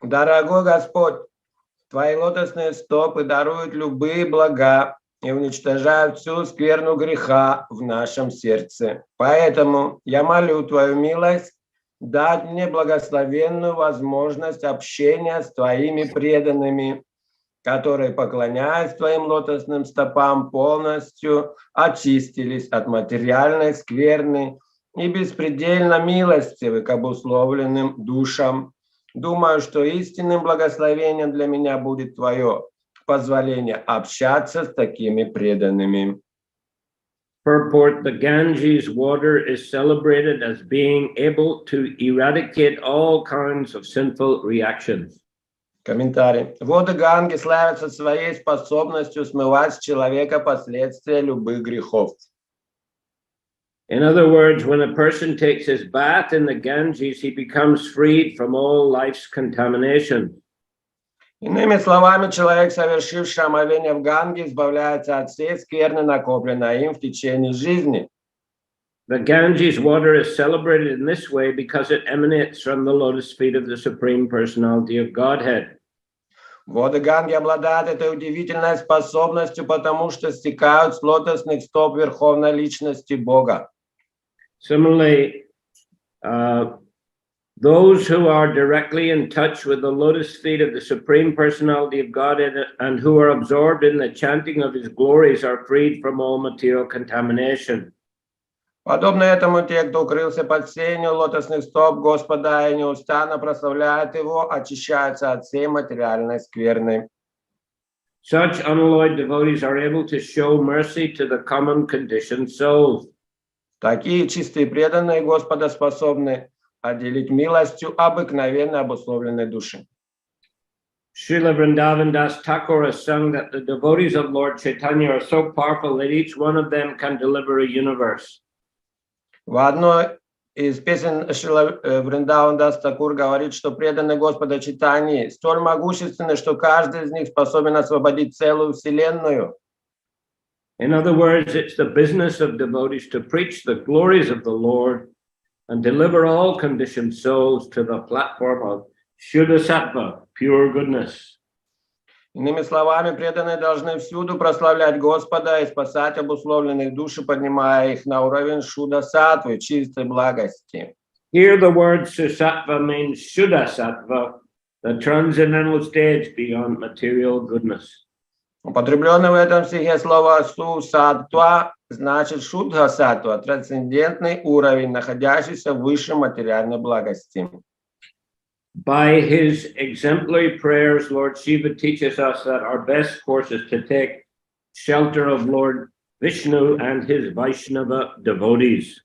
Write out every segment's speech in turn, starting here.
Дорогой Господь, Твои лотосные стопы даруют любые блага и уничтожают всю скверну греха в нашем сердце. Поэтому я молю Твою милость дать мне благословенную возможность общения с Твоими преданными, которые, поклоняясь Твоим лотосным стопам, полностью очистились от материальной скверны и беспредельно милостивы к обусловленным душам. Думаю, что истинным благословением для меня будет Твое позволение общаться с такими преданными. Purport: the Ganges water is celebrated as being able to eradicate all kinds of sinful reactions. Комментарий. Воды Ганги славятся своей способностью смывать с человека последствия любых грехов. In other words, when a person takes his bath in the Ganges, he becomes freed from all life's contamination. Иными словами, человек, совершивший омовение в Ганге, избавляется от всей скверны, накопленной им в течение жизни. The Ganges water is celebrated in this way because it emanates from the lotus feet of the Supreme Personality of Godhead. Воды Ганги обладают этой удивительной способностью, потому что стекают с лотосных стоп Верховной Личности Бога. Similarly, those who are directly in touch with the lotus feet of the Supreme Personality of Godhead and who are absorbed in the chanting of His glories are freed from all material contamination. Подобно этому, те, кто укрылся под сенью лотосных стоп Господа и неустанно прославляют Его, очищаются от всей материальной скверны. Such unalloyed devotees are able to show mercy to the common conditioned souls. Такие чистые преданные Господа способны отделить милостью обыкновенно обусловленной души. Srila Vrindavan Das Thakur has sung that the devotees of Lord Chaitanya are so powerful that each one of them can deliver a universe. В одной из песен Шрила Вриндаван Дас Такур говорит, что преданные Господа Чайтаньи столь могущественны, что каждый из них способен освободить целую вселенную. In other words, it's the business of devotees to preach the glories of the Lord and deliver all conditioned souls to the platform of Shuddha Sattva, pure goodness. Иными словами, преданные должны всюду прославлять Господа и спасать обусловленных душ, поднимая их на уровень Шудда Саттвы, чистой благости. Here the word Susattva means Shuddha Sattva, the transcendental stage beyond material goodness. Употребленное в этом стихе слово «су-саттва» значит «шудха саттва», трансцендентный уровень, находящийся выше материальной благости. By his exemplary prayers, Lord Shiva teaches us that our best course is to take shelter of Lord Vishnu and his Vaishnava devotees.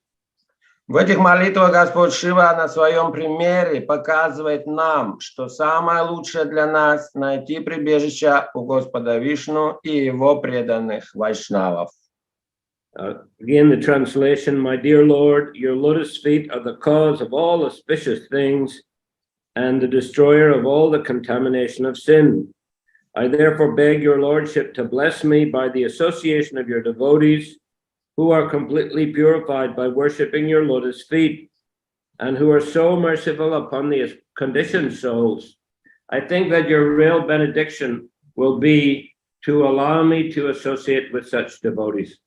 В этих молитвах Господь Шива на своем примере показывает нам, что самое лучшее для нас – найти прибежище у Господа Вишну и его преданных вайшнавов. Again, the translation: My dear Lord, your lotus feet are the cause of all auspicious things and the destroyer of all the contamination of sin. I therefore beg your lordship to bless me by the association of your devotees who are completely purified by worshipping your lotus feet and who are so merciful upon the conditioned souls. I think that your real benediction will be to allow me to associate with such devotees.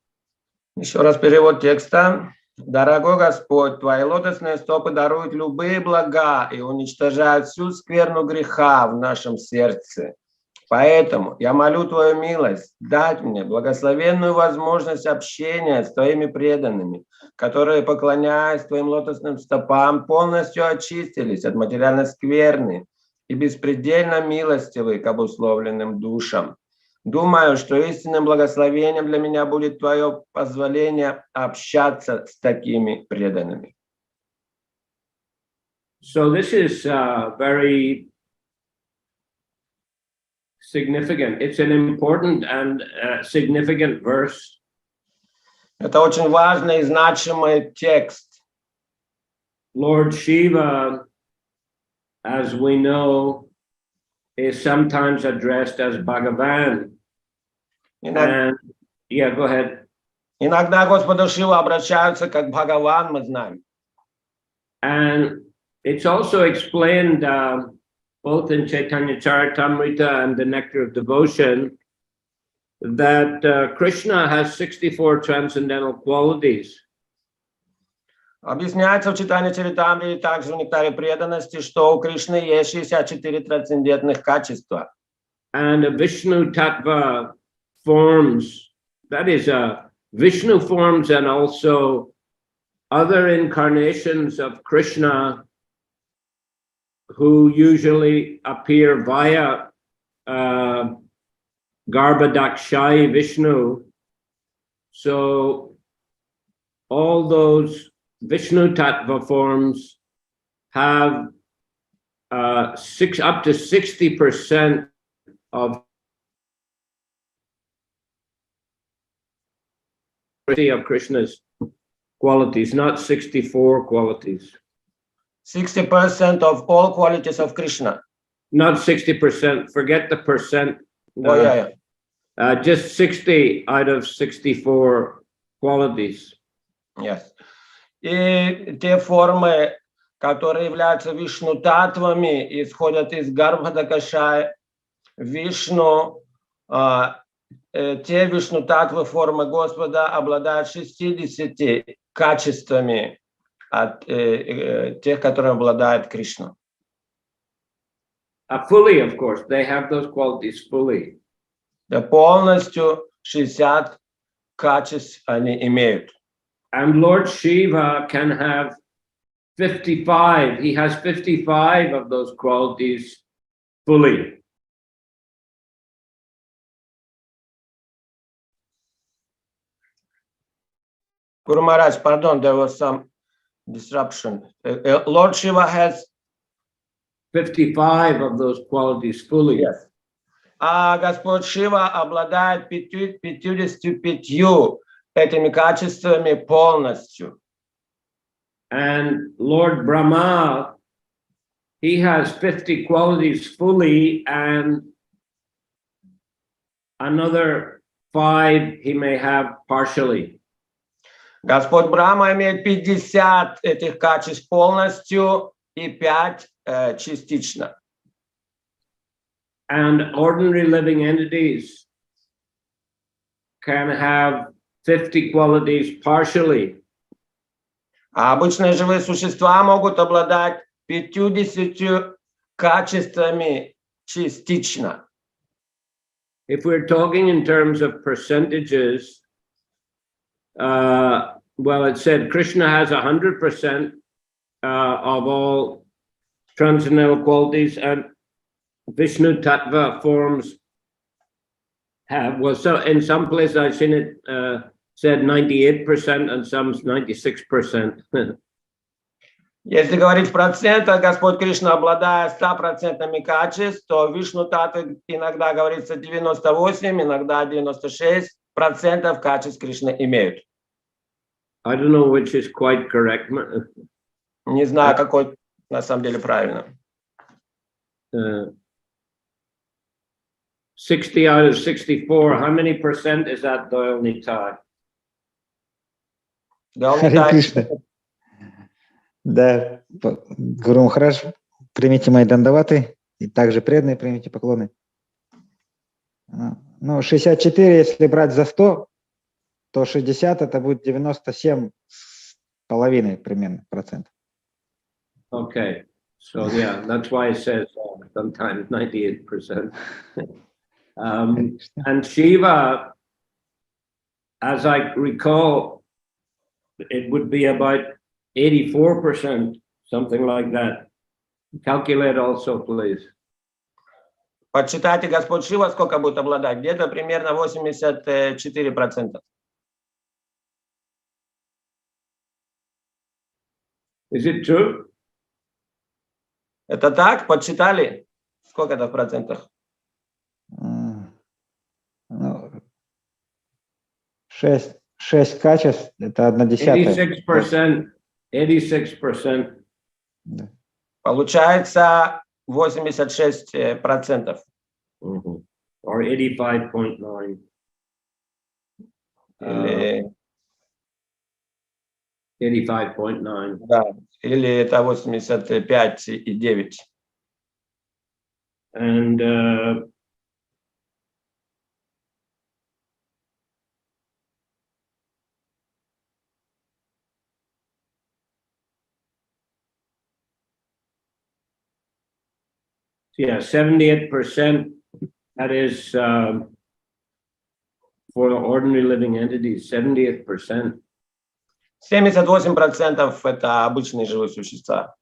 Еще раз перевод текста. Дорогой Господь, Твои лотосные стопы даруют любые блага и уничтожают всю скверну греха в нашем сердце. Поэтому я молю Твою милость дать мне благословенную возможность общения с Твоими преданными, которые, поклоняясь Твоим лотосным стопам, полностью очистились от материальной скверны и беспредельно милостивы к обусловленным душам. Думаю, что истинным благословением для меня будет Твое позволение общаться с такими преданными. So this is very significant. It's an important and significant verse. Это очень важный и значимый текст. Lord Shiva, as we know, is sometimes addressed as Bhagavan. And yeah, go ahead. Иногда Господу Шиву обращаются как Бхагаван, мы знаем. And it's also explained both in Chaitanya Charitamrita and the Nectar of Devotion, that Krishna has 64 transcendental qualities. Объясняется в читании Чаритамрити, также в Нектаре преданности, что у Кришны есть 64 трансцендентных качества. And a Vishnu Tattva forms, that is Vishnu forms and also other incarnations of Krishna who usually appear via Garbhadakshayi Vishnu. So all those Vishnu Tattva forms have up to 60% of Krishna's qualities, not 64 qualities. 60% of all qualities of Krishna. Not 60%, forget the percent. Just 60 out of 64 qualities. Yes. И те формы, которые являются вишну-татвами, исходят из Гарбхадакашая, Вишну, те вишну-татвы формы Господа обладают 60 качествами от тех, которые обладает Кришна. Fully, of course, they have those qualities fully. Да, полностью 60 качеств они имеют. And Lord Shiva can have 55. He has 55 of those qualities fully. Guru Maharaj, pardon, there was some disruption. Lord Shiva has 55 of those qualities fully. Yes. А Господь Шива обладает 55 этими качествами полностью. And Lord Brahma, he has 50 qualities fully, and another 5 he may have partially. Господь Брахма имеет 50 этих качеств полностью и 5 частично. And ordinary living entities can have 50 qualities partially. А обычные живые существа могут обладать 50 качествами частично. If we're talking in terms of percentages, well, it said Krishna has 100% of all transcendental qualities, and Vishnu Tattva forms have, well, so in some places I've seen it said 98% and some 96%. Если говорить в процентах, Господь Кришна обладает 100% качеств, то Вишну Татвы иногда говорится 98, иногда 96% качеств Кришны имеют. I don't know which is quite correct. Не знаю, какой на самом деле правильно. 60 out of 64, how many percent is that, Doyle Nitai? Харе Кришна. Да, Гуру Махарадж, примите мои дандаваты, и также преданные примите поклоны. Ну, 64, если брать за 100, то 60 это будет 97,5 примерно процентов. Okay, so yeah, that's why it says sometimes 98%. And Shiva, as I recall, it would be about 84%, something like that. Calculate also, please. Подсчитайте, Господь Шива сколько будет обладать? Где-то примерно 84%. Is it true? Это так? Подсчитали? Сколько это в процентах? 6 качеств, это 1/10. 86%. Да. Получается 86%. Or 85.9. Или, 85.9. да, или это 85,9. And yeah, 78%, that is for the ordinary living entities, 78%. 78% это обычные живые существа.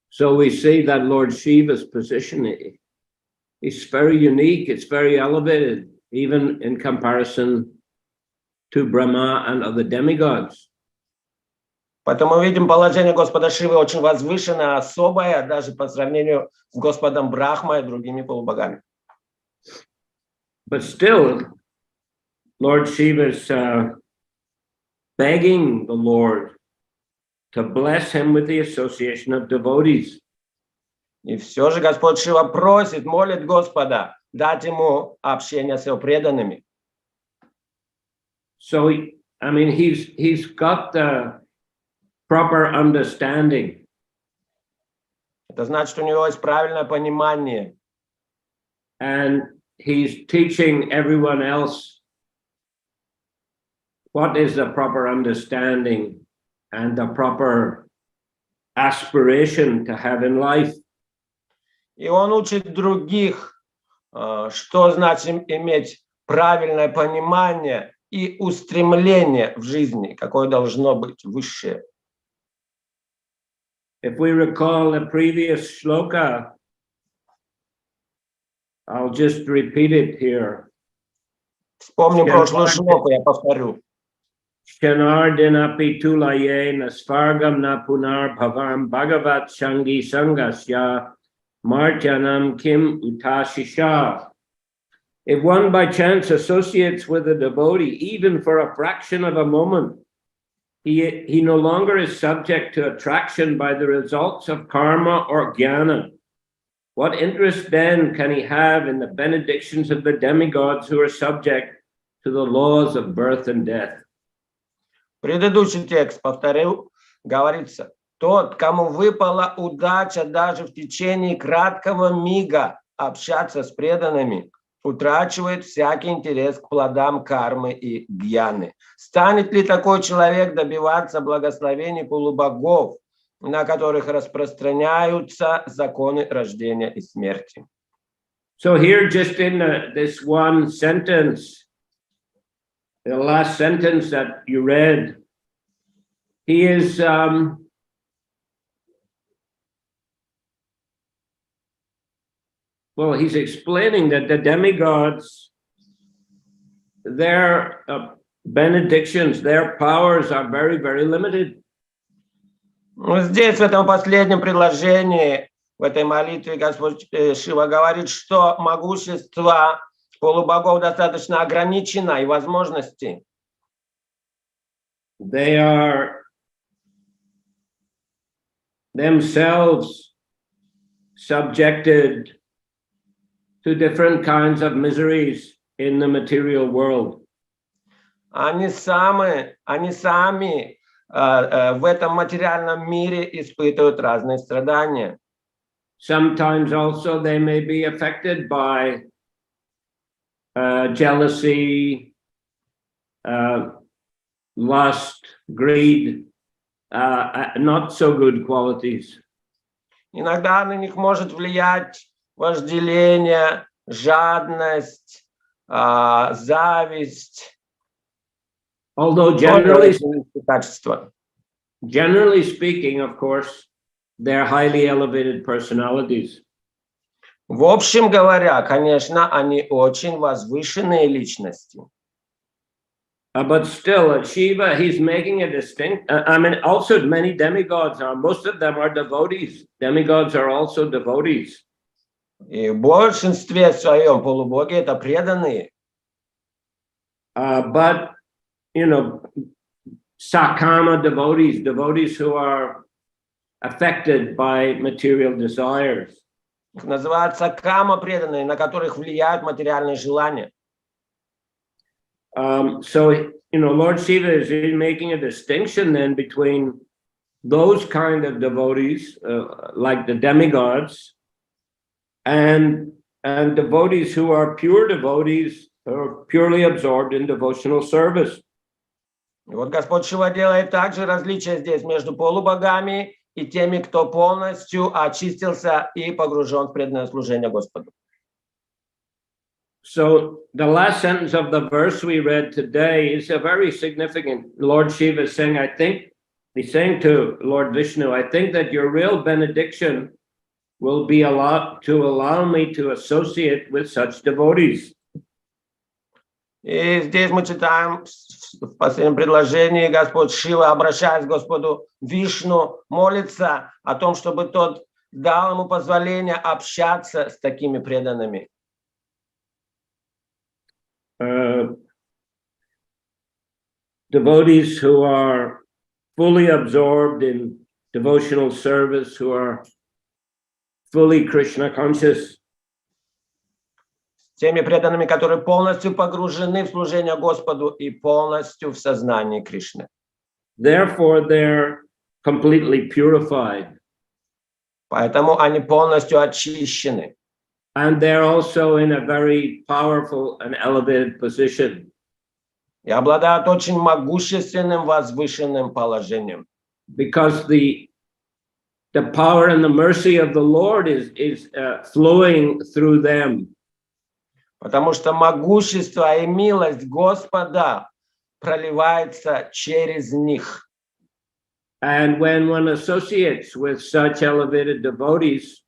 So we see that Lord Shiva's position is very unique, it's very elevated, even in comparison to Brahma and other demigods. Поэтому мы видим, положение Господа Шивы очень возвышенное, особое, даже по сравнению с Господом Брахмой и другими полубогами. But still, Lord Shiva is begging the Lord to bless him with the association of devotees. И все же Господь Шива просит, молит Господа дать ему общение с его преданными. So, I mean, he's got the proper understanding. Это значит, у него есть правильное понимание. And he's teaching everyone else what is the proper understanding and the proper aspiration to have in life. И он учит других, что значит иметь правильное понимание и устремление в жизни, какое должно быть высшее. If we recall the previous shloka, I'll just repeat it here. Вспомним прошлую шлоку, я повторю. Shanardinapi tulaye nasvargam na punar bhavam bhagavat shangi sangasya martyanam kim utashisha. If one by chance associates with a devotee, even for a fraction of a moment, he no longer is subject to attraction by the results of karma or jnana. What interest then can he have in the benedictions of the demigods who are subject to the laws of birth and death? Предыдущий текст, повторю, говорится, тот, кому выпала удача даже в течение краткого мига общаться с преданными, утрачивает всякий интерес к плодам кармы и гьяны. Станет ли такой человек добиваться благословений полубогов, на которых распространяются законы рождения и смерти? So here, just in this one sentence, the last sentence that you read, he is well, he's explaining that the demigods, their benedictions, their powers are very, very limited. Здесь, в этом последнем предложении, в этой молитве Господь Шива говорит, что могущество полубогов достаточно ограничено и возможности. They are themselves subjected to different kinds of miseries in the material world. Они сами в этом материальном мире испытывают разные страдания. Sometimes also they may be affected by jealousy, lust, greed, not so good qualities. Иногда на них может влиять вожделение, жадность, зависть. Although generally speaking, of course, they're highly elevated personalities. В общем говоря, конечно, они очень возвышенные личности. But still, Shiva, he's making a distinct. I mean, also many demigods are. Most of them are devotees. Demigods are also devotees. И в большинстве своем полубоги это преданные. But you know, sakama devotees who are affected by material desires. Их называют сакама преданные, на которых влияют материальные желания. So, you know, Lord Shiva is making a distinction then between those kind of devotees, like the demigods, and devotees who are pure devotees, who are purely absorbed in devotional service. И вот Господь Шива делает также различие здесь между полубогами и теми, кто полностью очистился и погружен в преданное служение Господу. So the last sentence of the verse we read today is a very significant. Lord Shiva is saying, he's saying to Lord Vishnu, I think that your real benediction will be allow me to associate with such devotees. И здесь мы читаем в последнем предложении, Господь Шива, обращаясь к Господу Вишну, молится о том, чтобы тот дал ему позволение общаться с такими преданными. Devotees who are fully absorbed in devotional service, who are fully Krishna conscious. Теми преданными, которые полностью погружены в служение Господу и полностью в сознании Кришны. Therefore, they're completely purified. Поэтому они полностью очищены. And they're also in a very powerful and elevated position. И обладают очень могущественным, возвышенным положением. Because the power and the mercy of the Lord is flowing through them. Потому что могущество и милость Господа проливается через них. And when one associates with such elevated devotees,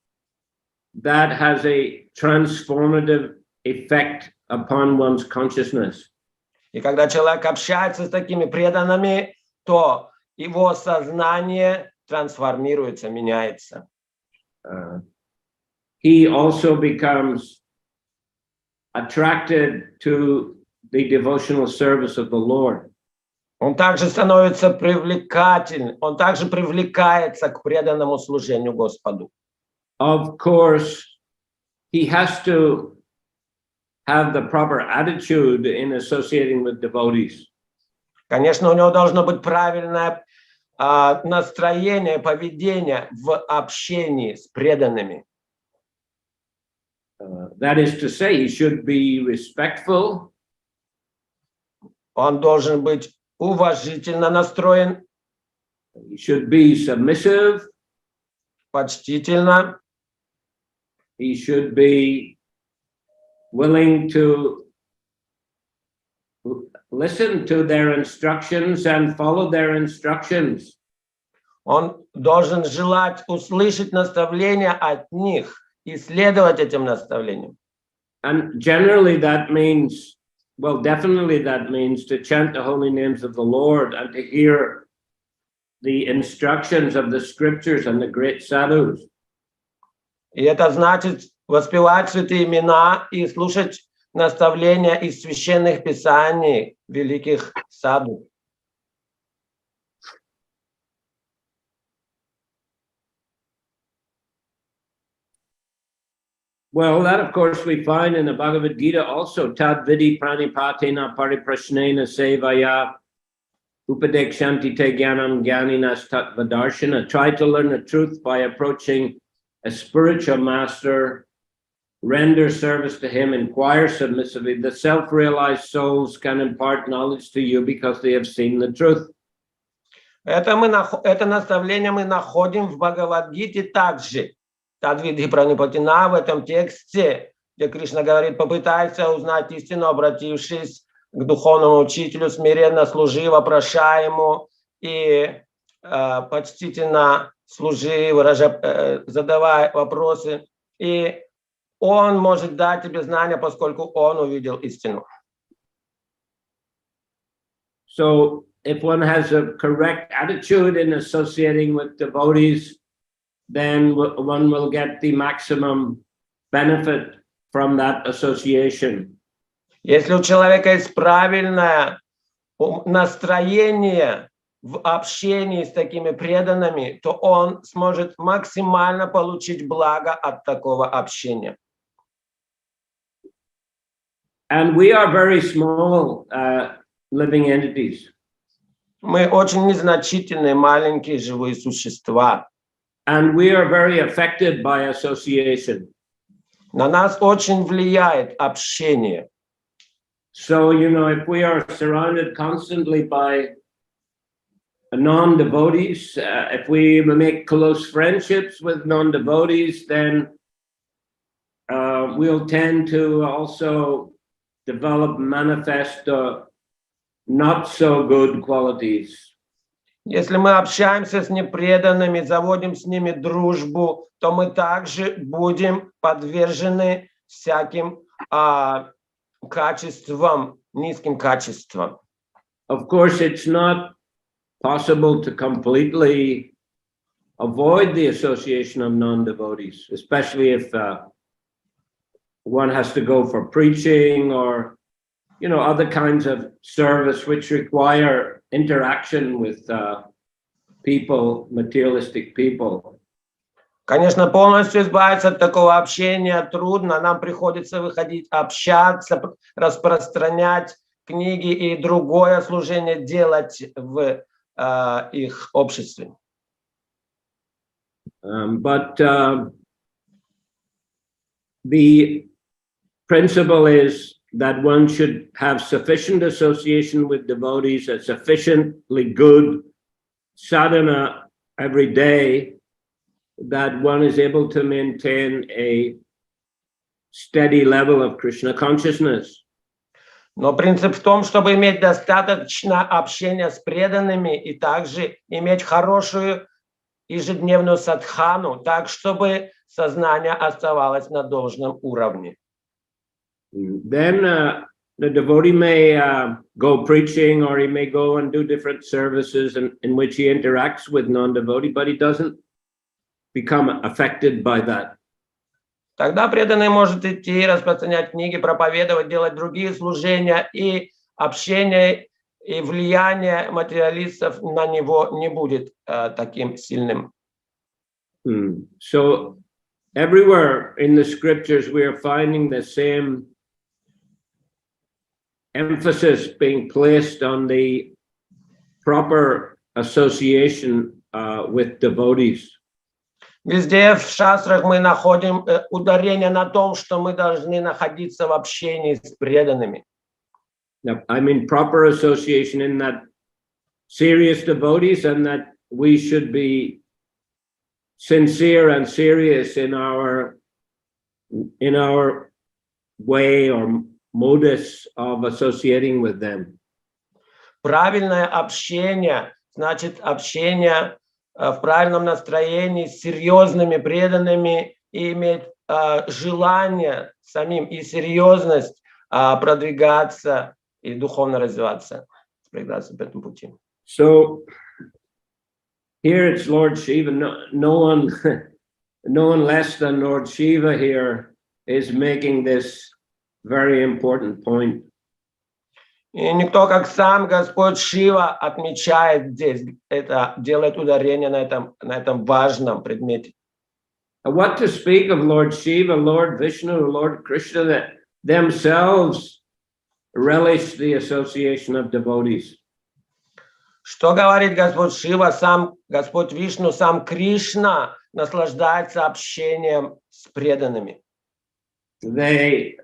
that has a transformative effect upon one's consciousness. И когда человек общается с такими преданными, то его сознание трансформируется, меняется. He also becomes attracted to the devotional service of the Lord. Он также становится привлекательным, он также привлекается к преданному служению Господу. Of course, he has to have the proper attitude in associating with devotees. Конечно, у него должно быть правильное настроение, поведение в общении с преданными. That is to say, he should be respectful. Он должен быть уважительно настроен. He should be submissive. Почтительно. He should be willing to listen to their instructions and follow their instructions. Он должен желать услышать наставления от них и следовать этим наставлениям. And generally that means, well, definitely that means to chant the holy names of the Lord and to hear the instructions of the scriptures and the great sadhus. И это значит воспевать святые имена и слушать наставления из священных писаний великих саду. Well, that of course we find in the Bhagavad Gita also. Tad vidi pranipatena pariprashnena sevaya upadekshanti te jnanam jnaninas tat vadarshana. Try to learn the truth by approaching a spiritual master, render service to him, inquire submissively. The self-realized souls can impart knowledge to you because they have seen the truth. Это наставление мы находим в Бхагавад-гите также. Тадвидхи пранипатина в этом тексте, где Кришна говорит, попытайся узнать истину, обратившись к духовному учителю, смиренно служи, вопрошай ему и почтительно служи, задавай вопросы. И он может дать тебе знания, поскольку он увидел истину. So if one has a correct attitude in associating with devotees, then one will get the maximum benefit from that association. Если у человека есть правильное настроение в общении с такими преданными, то он сможет максимально получить благо от такого общения. And we are very small living entities. Мы очень незначительные, маленькие живые существа. And we are very affected by association. На нас очень влияет общение. So, if we are surrounded constantly by non-devotees, if we make close friendships with non-devotees, then we'll tend to also develop, manifest not so good qualities. Если мы общаемся с непреданными, заводим с ними дружбу, то мы также будем подвержены всяким качествам, низким качествам. Of course, it's not possible to completely avoid the association of non-devotees, especially if one has to go for preaching or other kinds of service which require interaction with people, materialistic people. Конечно, полностью избавиться от такого общения трудно. Нам приходится выходить, общаться, распространять книги и другое служение делать в их обществе. But the principle is that one should have sufficient association with devotees, a sufficiently good sadhana every day, that one is able to maintain a steady level of Krishna consciousness. Но принцип в том, чтобы иметь достаточно общения с преданными и также иметь хорошую ежедневную садхану, так, чтобы сознание оставалось на должном уровне. Then the devotee may go preaching, or he may go and do different services in which he interacts with non-devotee, but he doesn't become affected by that. Тогда преданный может идти, распространять книги, проповедовать, делать другие служения, и общение и влияние материалистов на него не будет таким сильным. So everywhere in the scriptures we are finding the same emphasis being placed on the proper association with devotees. Везде в шастрах мы находим ударение на том, что мы должны находиться в общении с преданными. Now, I mean proper association in that serious devotees, and that we should be sincere and serious in our way or modus of associating with them. Правильное общение значит общение в правильном настроении с серьезными преданными и иметь желание самим и серьезность продвигаться и духовно развиваться, продвигаться по этому пути. So here it's Lord Shiva. No one less than Lord Shiva here is making this very important point. И никто, как сам Господь Шива, отмечает здесь, это делает ударение на этом важном предмете. What to speak of Lord Shiva, Lord Vishnu, Lord Krishna, that themselves relish the association of devotees. Что говорит Господь Шива, сам Господь Вишну, сам Кришна наслаждается общением с преданными. They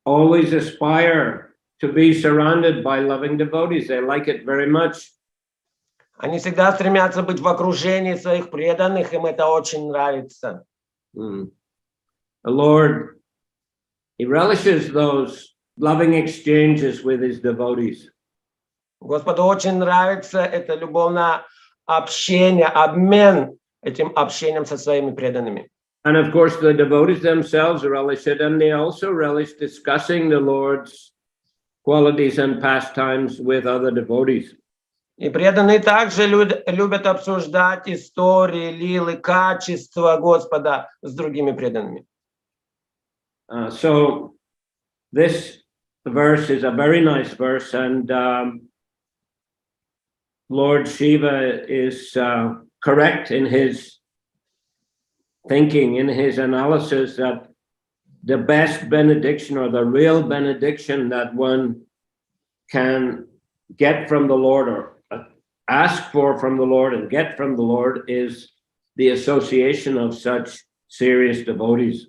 always aspire to be surrounded by loving devotees. They like it very much. Они всегда стремятся быть в окружении своих преданных, им это очень нравится. The Lord, he relishes those loving exchanges with his devotees. Господу очень нравится это любовное общение, обмен этим общением со своими преданными. And of course, the devotees themselves relish it, and they also relish discussing the Lord's qualities and pastimes with other devotees. И преданные также любят обсуждать истории, лилы, качества Господа с другими преданными. So this verse is a very nice verse, and Lord Shiva is correct in his thinking, in his analysis, that the best benediction, or the real benediction that one can get from the Lord, or ask for from the Lord and get from the Lord, is the association of such serious devotees.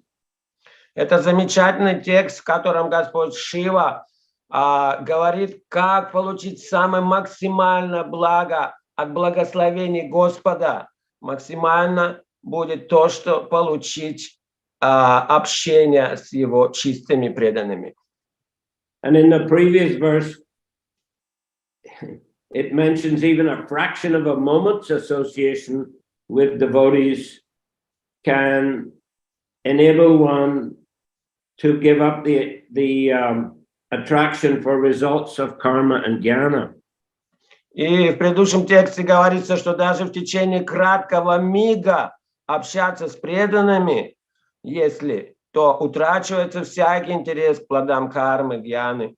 Это замечательный текст, в котором Господь Шива говорит, как получить самое максимальное благо от благословений Господа. Максимально будет то, что получить общение с Его чистыми преданными. And in the previous verse, it mentions even a fraction of a moment's association with devotees can enable one to give up the attraction for results of karma and jnana. И в предыдущем тексте говорится, что даже в течение краткого мига общаться с преданными, если, то утрачивается всякий интерес к плодам кармы, гьяны.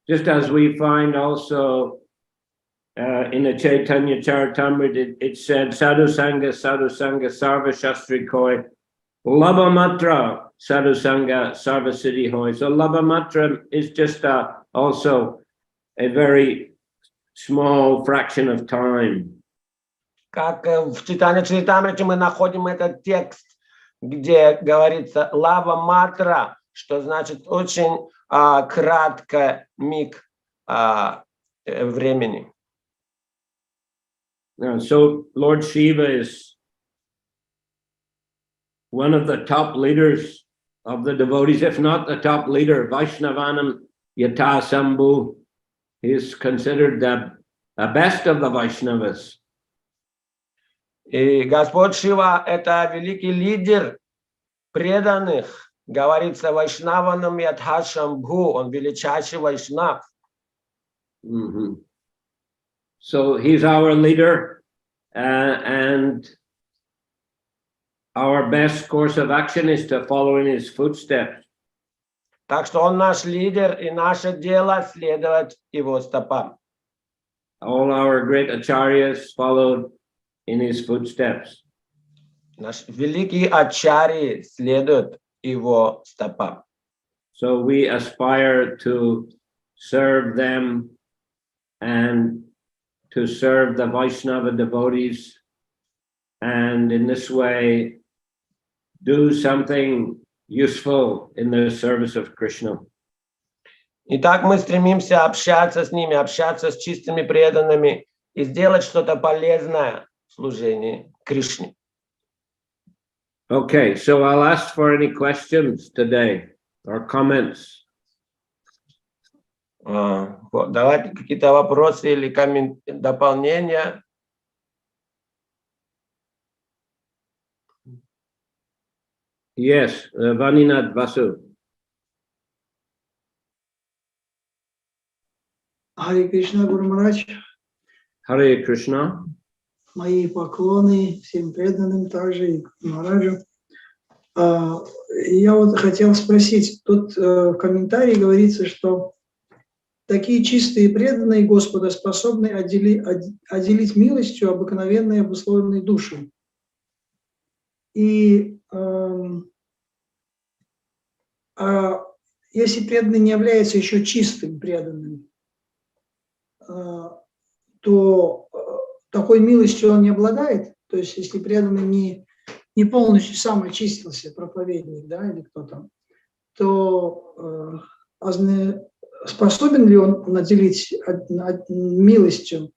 Just as we find also in the Chaitanya Charitamrita, it said, Sadhu Sangha, Sarva Shastri Koi, Labha Matra, Sadhu Sangha, Sarva Siddhi Hoi. So Labha Matra is just also a very small fraction of time. Как в Чайтанья Чаритамрите мы находим этот текст, где говорится лава матра, что значит очень краткий миг времени. So Lord Shiva is one of the top leaders of the devotees, if not the top leader. Vaishnavanam Yata Sambhu, he is considered the best of the Vaishnavas. И Господь Шива – это великий лидер преданных. Говорится Вайшнаванам Ядха Шамбху, он величайший вайшнав. So he's our leader, and our best course of action is to follow in his footsteps. Так что он наш лидер, и наше дело следовать его стопам. All our great acharyas followed in his footsteps. Наш великий ачарьи следует его стопам. So we aspire to serve them and to serve the Vaishnava devotees, and in this way do something useful in the service of Krishna. Итак, мы стремимся общаться с ними, общаться с чистыми преданными и сделать что-то полезное в служении Кришне. Okay, so I'll ask for any questions today or comments. Давайте какие-то вопросы или дополнения. Yes, Vaninath Vasu. Харе Кришна, Гуру Махарадж. Hare Krishna. Мои поклоны всем преданным, также и Махараджу. Я вот хотел спросить, тут в комментарии говорится, что такие чистые преданные Господа способны отделить милостью обыкновенные обусловленные души. И если преданный не является еще чистым преданным, то такой милостью он не обладает. То есть если преданный не полностью сам очистился, проповедник, да, или кто там, то способен ли он наделить милостью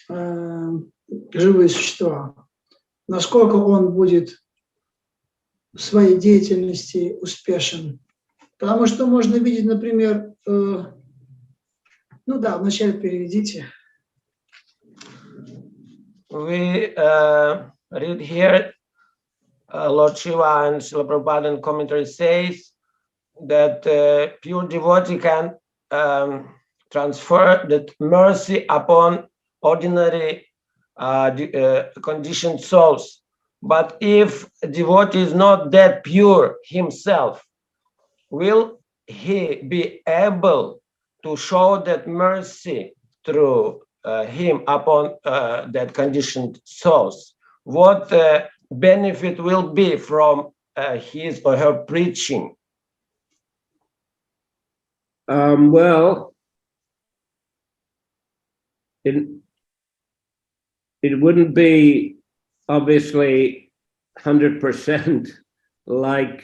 живые существа? Насколько он будет в своей деятельности успешен? Потому что можно видеть, например, вначале переведите. We read here, Lord Shiva and Srila Prabhupada in commentary says that pure devotee can transfer that mercy upon ordinary conditioned souls. But if a devotee is not that pure himself, will he be able to show that mercy through him upon that conditioned souls? What benefit will be from his or her preaching? Well, it wouldn't be obviously 100% like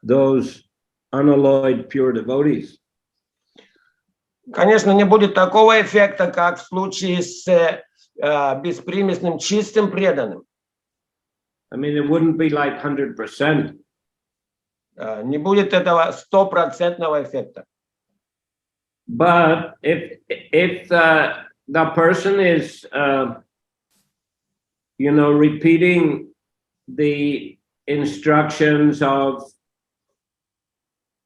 those unalloyed pure devotees. Конечно, не будет такого эффекта, как в случае с беспримесным чистым преданным. I mean, it wouldn't be like 100%. Не будет этого стопроцентного эффекта. But if the person is, repeating the instructions of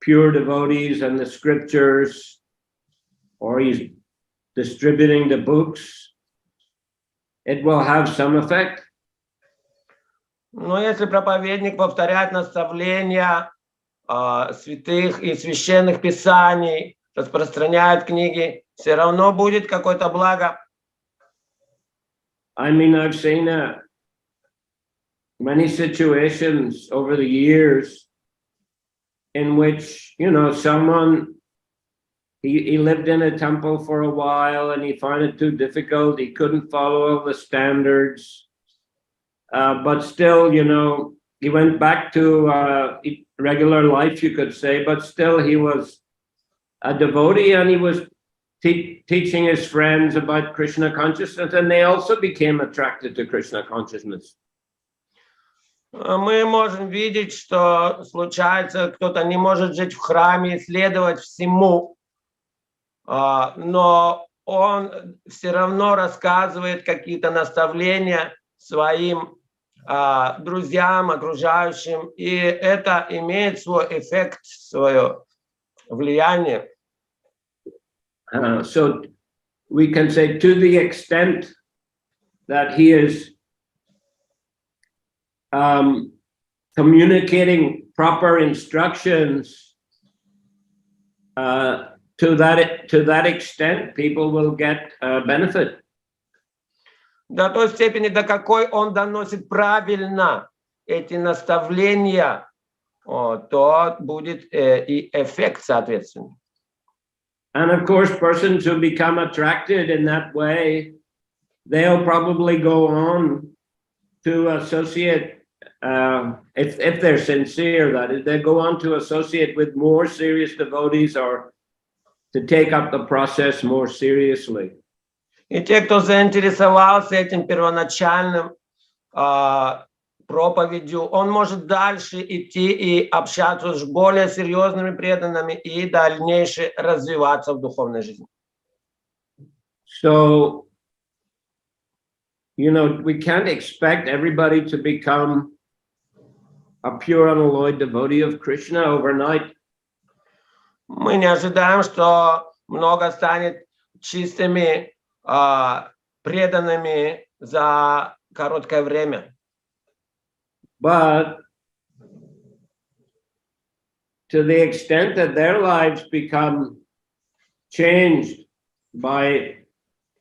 pure devotees and the scriptures, or he's distributing the books, it will have some effect. Но если проповедник повторяет наставления святых и священных писаний, распространяет книги, все равно будет какое-то благо. I mean, I've seen many situations over the years in which, someone, he lived in a temple for a while and he found it too difficult. He couldn't follow all the standards. But still, he went back to regular life, you could say, but still he was a devotee and he was teaching his friends about Krishna consciousness, and they also became attracted to Krishna consciousness. Мы можем видеть, что случается, кто-то не может жить в храме, исследовать всему, но он все равно рассказывает какие-то наставления своим друзьям, окружающим, и это имеет свой эффект, свое влияние. So we can say, to the extent that he is communicating proper instructions, to that extent, people will get benefit. До той степени, до какой он доносит правильно эти наставления, то будет и эффект соответственный. And of course, persons who become attracted in that way, they'll probably go on to associate, if they're sincere, that is, they go on to associate with more serious devotees or to take up the process more seriously. И те, кто заинтересовался этим первоначальным проповедью, он может дальше идти и общаться с более серьезными преданными и дальнейше развиваться в духовной жизни. So, we can't expect everybody to become a pure unalloyed devotee of Krishna overnight. Мы не ожидаем, что много станет чистыми преданными за короткое время. But to the extent that their lives become changed by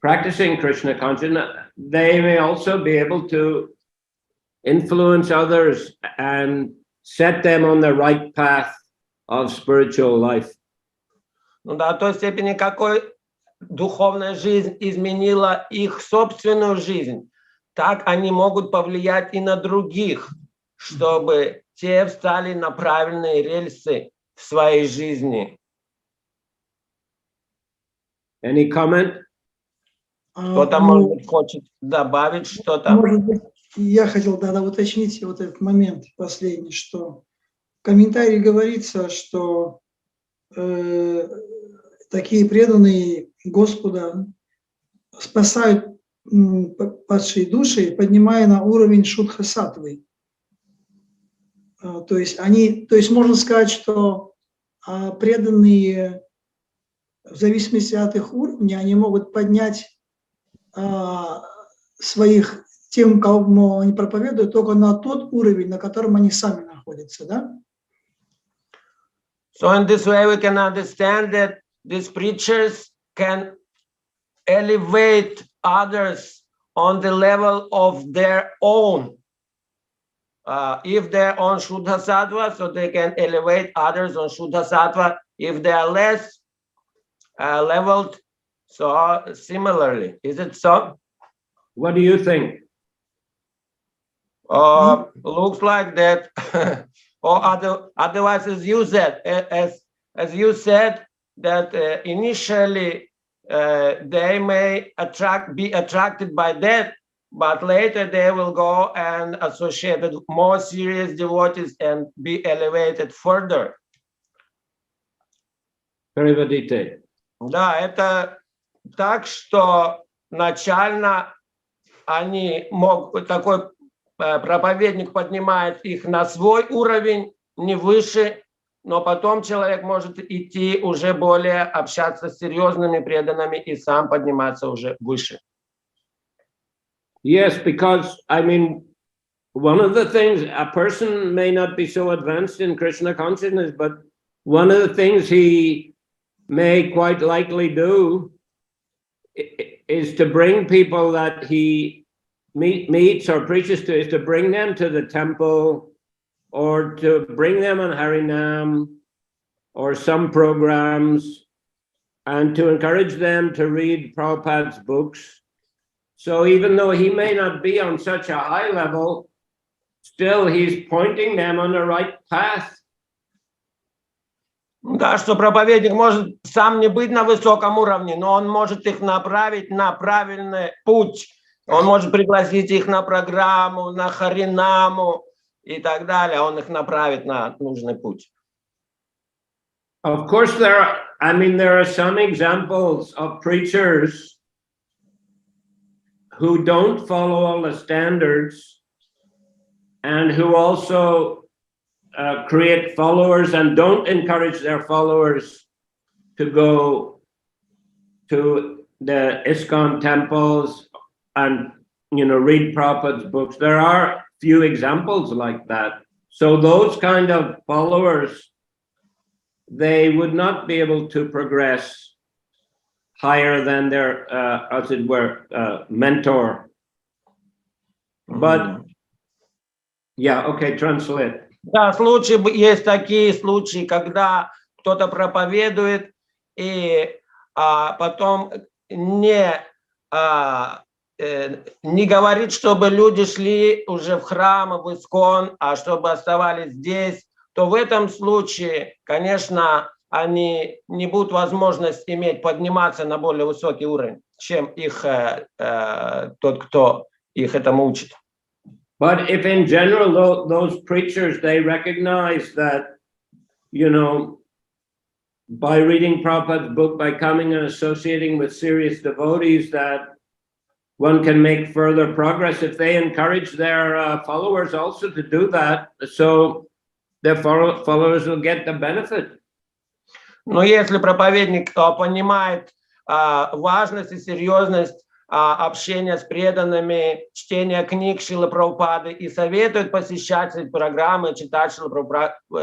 practicing Krishna consciousness, they may also be able to influence others and set them on the right path of spiritual life. Ну, до той степени, какой духовная жизнь изменила их собственную жизнь, так они могут повлиять и на других, чтобы те встали на правильные рельсы в своей жизни. Any comment? Кто-то, может быть, хочет добавить что-то? Может быть, я хотел уточнить вот этот момент последний, что в комментарии говорится, что такие преданные Господа спасают падшие души, поднимая на уровень шудха-саттвы. То есть можно сказать, что преданные, в зависимости от их уровня, они могут поднять своих, тем, кому они проповедуют, только на тот уровень, на котором они сами находятся, да? So in this way we can understand that these preachers can elevate others on the level of their own. If they're on Shuddha Sattva, so they can elevate others on Shuddha Sattva. If they are less leveled, So similarly, is it so? What do you think? Looks like that. Or otherwise, as you said, as you said that initially they may be attracted by that, but later they will go and associate with more serious devotees and be elevated further. Parivadite. Да, это так, что начально такой проповедник поднимает их на свой уровень, не выше, но потом человек может идти уже более общаться с серьезными преданными и сам подниматься уже выше. Yes, because I mean, one of the things, a person may not be so advanced in Krishna consciousness, but one of the things he may quite likely do is to bring people that he meets or preaches to, is to bring them to the temple or to bring them on Harinam or some programs and to encourage them to read Prabhupada's books. So even though he may not be on such a high level, still he's pointing them on the right path. Да, что проповедник может сам не быть на высоком уровне, но он может их направить на правильный путь. Он может пригласить их на программу, на харинаму и так далее. Он их направит на нужный путь. Of course, there are some examples of preachers who don't follow all the standards and who also create followers and don't encourage their followers to go to the ISKCON temples and, read Prabhupada's books. There are few examples like that. So those kind of followers, they would not be able to progress higher than their, as it were, mentor. But, yeah, okay, translate. Да, есть такие случаи, когда кто-то проповедует и потом не говорит, чтобы люди шли уже в храм, в ISKCON, а чтобы оставались здесь, то в этом случае, конечно, они не будут возможность иметь подниматься на более высокий уровень, чем их тот, кто их этому учит. But if in general, those preachers, they recognize that, by reading Prabhupada's book, by coming and associating with serious devotees, that one can make further progress if they encourage their followers also to do that, so their followers will get the benefit. Но если проповедник понимает важность и серьезность общения с преданными, чтения книг Шрилы Прабхупады и советует посещать эти программы, читать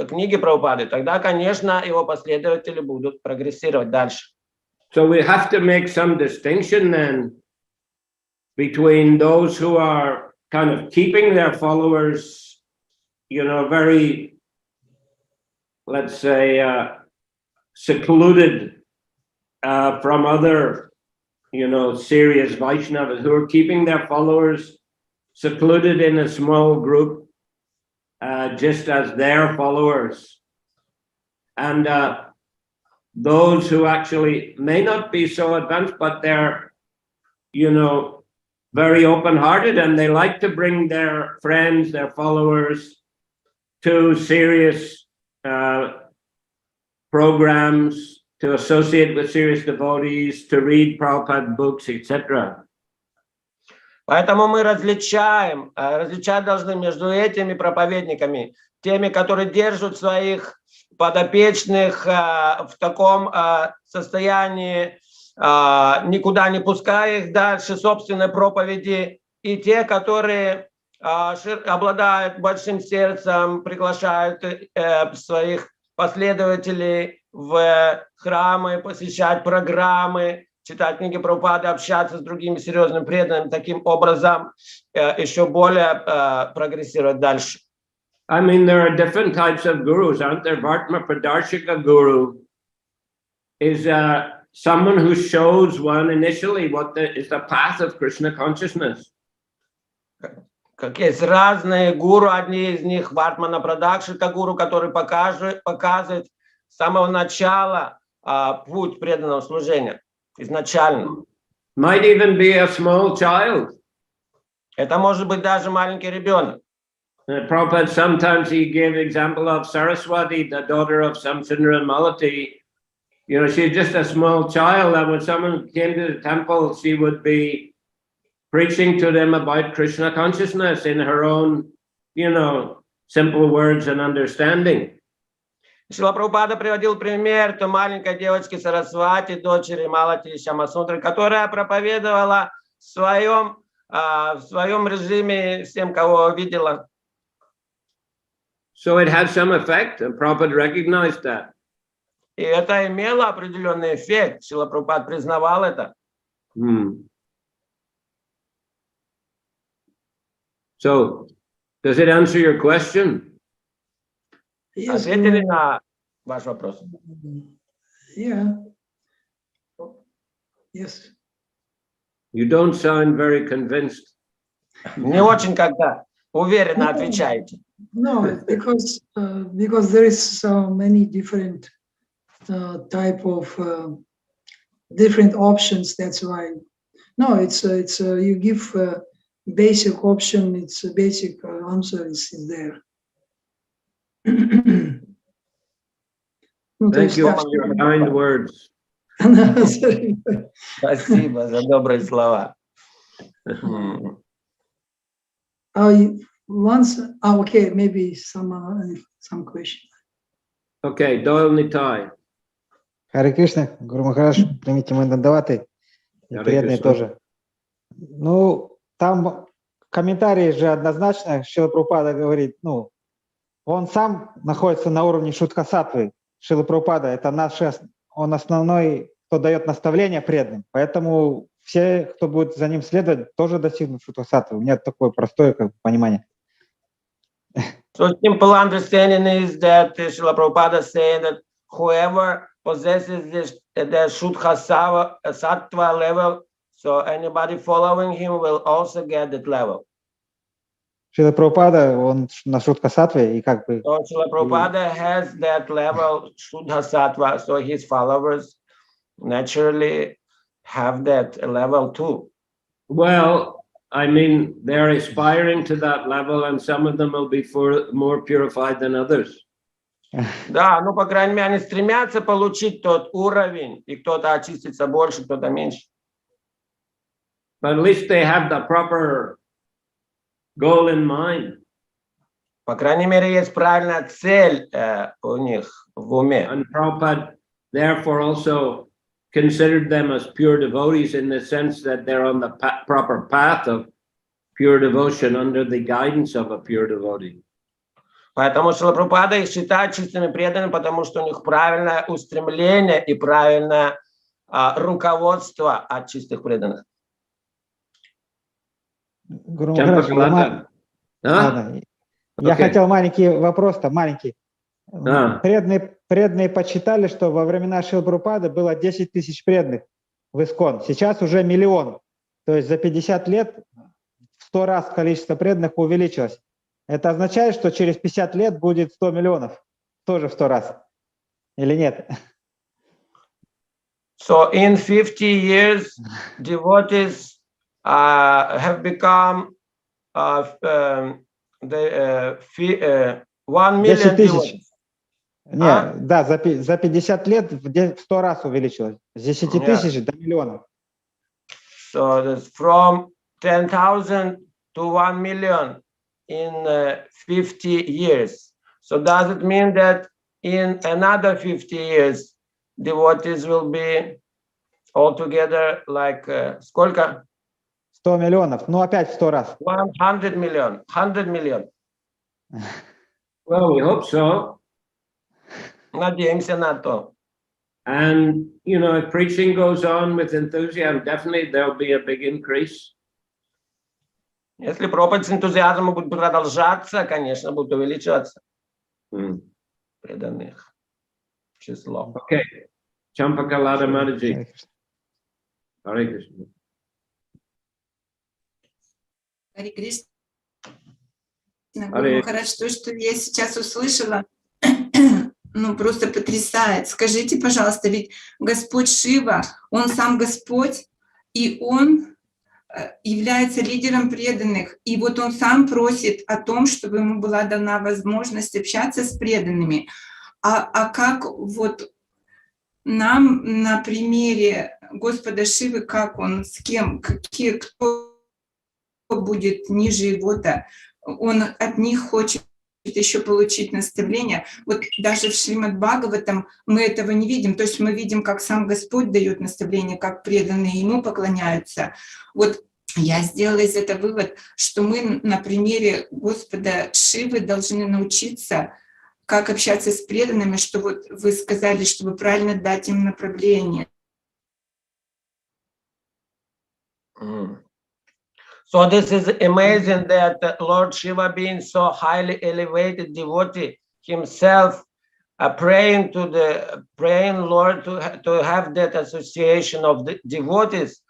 книги Прабхупады, тогда, конечно, его последователи будут прогрессировать дальше. So we have to make some distinction then between those who are kind of keeping their followers, very, let's say, secluded from other serious Vaishnavas, who are keeping their followers secluded in a small group, just as their followers. And those who actually may not be so advanced, but they're, very open-hearted, and they like to bring their friends, their followers, to serious programs, to associate with serious devotees, to read Prabhupada books, etc. Поэтому мы различать должны между этими проповедниками, теми, которые держат своих подопечных в таком состоянии, никуда не пуская их дальше собственной проповеди, и те, которые обладают большим сердцем, приглашают своих последователей в храмы, посещать программы, читать книги Прабхупады, общаться с другими серьезными преданными, таким образом еще более прогрессировать дальше. I mean, there are different types of gurus, aren't there? Vartma Pradarshika Guru is someone who shows one initially what is the path of Krishna consciousness. Как есть разные гуру, одни из них Вартмана Прадакши, это гуру, который показывает с самого начала путь преданного служения, изначально. Might even be a small child. Это может быть даже маленький ребенок. Prabhupada, sometimes he gave example of Saraswati, the daughter of Samsundara and Malati. You know, she's just a small child, and when someone came to the temple, she would be preaching to them about Krishna consciousness in her own, you know, simple words and understanding. Шрила Прабхупада приводил пример той маленькой девочки Сарасвати, дочери Малати Шьямасундры, которая проповедовала в своем режиме всем, кого видела. So it had some effect, and Prabhupada recognized that. И это имело определенный эффект. Шрила Прабхупада признавал это. So, does it answer your question? Yes, Ответили на ваш вопрос? yeah. Yes. You don't sound very convinced. Не очень как-то уверенно отвечаете. No, because there is so many different type of different options. That's why. No, it's you give basic option. It's a basic answer is there. Thank you for your kind words. Спасибо за добрые слова. Okay, maybe some question. Okay, Doyle Nitai. Харе Кришна, Гуру Махарадж, примите мои дандаваты, и преданные тоже. Ну, там комментарии же однозначно, Шрила Прабхупада говорит, ну, он сам находится на уровне шутха-саттвы. Шрила Прабхупада, это он основной, кто дает наставления преданным, поэтому все, кто будет за ним следовать, тоже достигнут шутха-саттвы. У меня такое простое понимание. So simple understanding is that Srila Prabhupada is saying that whoever possesses the Shuddha Sattva level, so anybody following him will also get that level. Шрила Прабхупада, он на шутха-саттве, и как бы... So Srila Prabhupada has that level, Shuddha Sattva, so his followers naturally have that level too. Well, I mean, they're aspiring to that level, and some of them will be more purified than others. Да, ну, по крайней мере, они стремятся получить тот уровень, и кто-то очистится больше, кто-то меньше. But at least they have the proper goal in mind. По крайней мере, есть правильная цель у них в уме. And Prabhupada therefore also considered them as pure devotees in the sense that they're on the proper path of pure devotion under the guidance of a pure devotee. Поэтому Шрила Прабхупада их считает чистыми преданными, потому что у них правильное устремление и правильное руководство от чистых преданных. Гуру Махарадж, я хотел маленький вопрос-то, маленький. Преданные подсчитали, что во времена Шрилы Прабхупады было 10 тысяч преданных в ИСККОН. Сейчас уже 1 миллион. То есть за 50 лет в 100 раз количество преданных увеличилось. Это означает, что через 50 лет будет 100 миллионов. Тоже в 100 раз. Или нет? So in 50 years, devotees have become 1 million devotees. Нет, да, за 50 лет в 100 раз увеличилось. С 10 тысяч до миллионов. So that's from 10,000 to 1 million in 50 years. So does it mean that in another 50 years, devotees will be altogether like сколько? 100 миллионов. Ну, опять в 100 раз. 100 million. 100 million. Well, we hope so. Надеемся на то. And, you know, if preaching goes on with enthusiasm, definitely there'll be a big increase. Если проповедь с энтузиазмом будет продолжаться, конечно, будет увеличиваться преданных число. Okay. Champakalada Mataji. Hare Krishna. Харе Кришна. Гуру Махарадж, то, что я сейчас услышала, ну, просто потрясает. Скажите, пожалуйста, ведь Господь Шива, Он сам Господь, и Он является лидером преданных. И вот Он сам просит о том, чтобы ему была дана возможность общаться с преданными. А как вот нам на примере Господа Шивы, как Он, с кем, кто будет ниже его-то, Он от них хочет еще получить наставление. Вот даже в Шримад Бхагаватам мы этого не видим. То есть мы видим, как сам Господь дает наставление, как преданные Ему поклоняются. Вот я сделала из этого вывод, что мы на примере Господа Шивы должны научиться, как общаться с преданными, что вот вы сказали, чтобы правильно дать им направление. So this is amazing that Lord Shiva, being so highly elevated devotee himself, praying Lord to have that association of the devotees,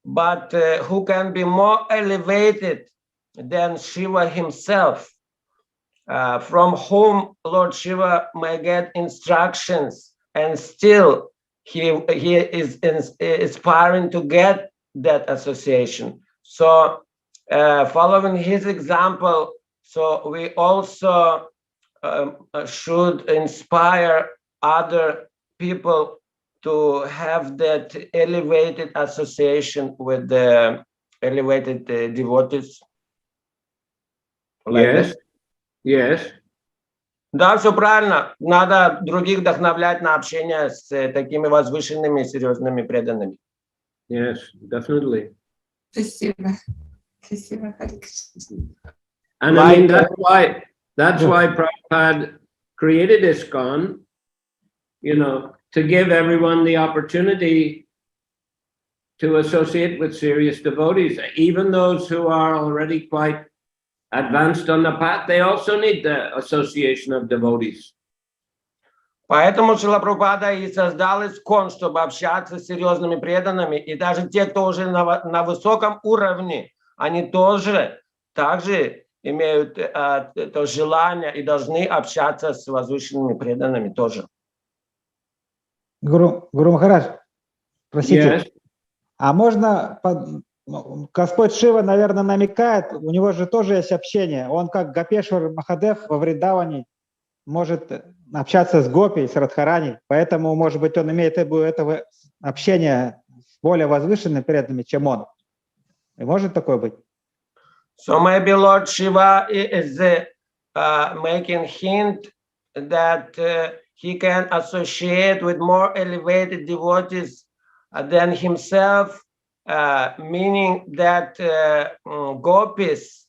but who can be more elevated than Shiva himself, from whom Lord Shiva may get instructions, and still he is aspiring to get that association. So following his example, so we also should inspire other people to have that elevated association with the elevated devotees. Like Yes, that. yes. Да, все правильно. Надо других вдохновлять на общение с такими возвышенными, серьезными преданными. Yes, definitely. Спасибо. Спасибо, Харе Кришна. And I mean, that's why Prabhupada created ISKCON, you know, to give everyone the opportunity to associate with serious devotees. Even those who are already quite advanced on the path, they also need the association of devotees. Поэтому Шрила Прабхупада и создал ISKCON, чтобы общаться с серьезными преданными. И даже те, кто уже на высоком уровне, они тоже также имеют это желание и должны общаться с возвышенными преданными тоже. Гуру Махарадж, простите, Yes. а можно, Господь Шива, наверное, намекает, у него же тоже есть общение, он как Гопешвар Махадев во Вриндаване может общаться с Гопи, с Радхарани, поэтому, может быть, он имеет в виду этого общения с более возвышенными преданными, чем он. И может такое быть? So maybe Lord Shiva is making hint that he can associate with more elevated devotees than himself, meaning that gopis